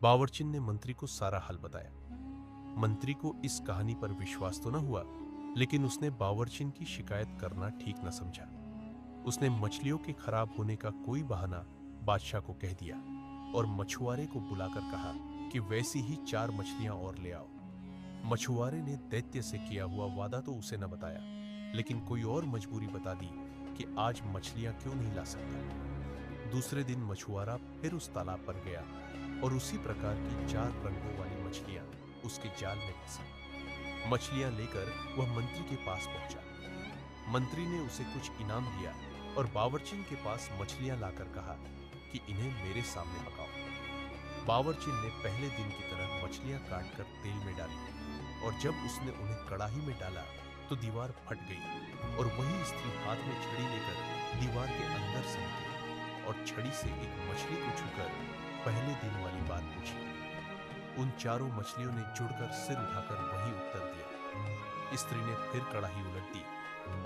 बावर्चिन ने मंत्री को सारा हाल बताया। मंत्री को इस कहानी पर विश्वास तो न हुआ, लेकिन उसने बावर्चिन की शिकायत करना ठीक न समझा। उसने मछलियों के खराब होने का कोई बहाना बादशाह को कह दिया और मछुआरे को बुलाकर कहा कि वैसी ही 4 मछलियां और ले आओ। मछुआरे ने दैत्य से किया हुआ वादा तो उसे न बताया, लेकिन कोई और मजबूरी बता दी कि आज मछलियां क्यों नहीं ला सकता। दूसरे दिन मछुआरा फिर उस तालाब पर गया और उसी प्रकार की 4 रंगों वाली मछलियां उसके जाल में फंसी। मछलियां लेकर वह मंत्री के पास पहुंचा। मंत्री ने उसे कुछ इनाम दिया और बावर्चिन के पास मछलियां लाकर कहा कि इन्हें मेरे सामने पकाओ। बावर्चिन ने पहले दिन की तरह मछलियां काटकर तेल में डाली और जब उसने उन्हें कड़ाही में डाला तो दीवार फट गई और वही स्त्री हाथ में छड़ी लेकर दीवार के अंदर से निकली और छड़ी से एक मछली को छूकर पहले दिन वाली बात पूछी। उन चारों मछलियों ने जुड़कर सिर उठाकर वही उत्तर दिया। स्त्री ने फिर कड़ाही उलट दी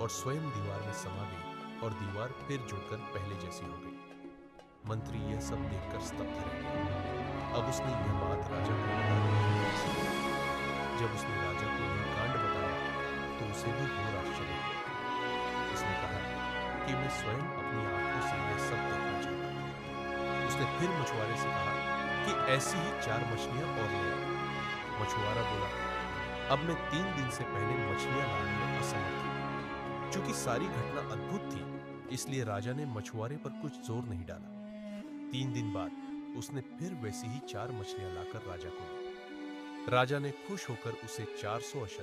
और स्वयं दीवार में समा गई और दीवार फिर जुड़कर पहले जैसी हो गई। मंत्री यह सब देखकर स्तब्ध रह गया। अब उसने यह बात राजा को बताई। जब उसने राजा को यह कांड बताया तो उसे भी घोर आश्चर्य हुआ। उसने कहा कि मैं स्वयं अपनी आंखों से यह सब देखना चाहता हूं। उसने फिर मछुआरे से कहा कि ऐसी ही 4 मछलियां और ले आओ। मछुआरा बोला, अब मैं 3 दिन से पहले मछलियां लाने में असमर्थ हूं। चूंकि सारी घटना अद्भुत थी, इसलिए राजा ने मछुआरे पर कुछ जोर नहीं डाला। 3 दिन बाद उसने फिर वैसी ही 4 मछलियां लाकर राजा को दी। राजा ने खुश होकर उसे 400 अशर्फ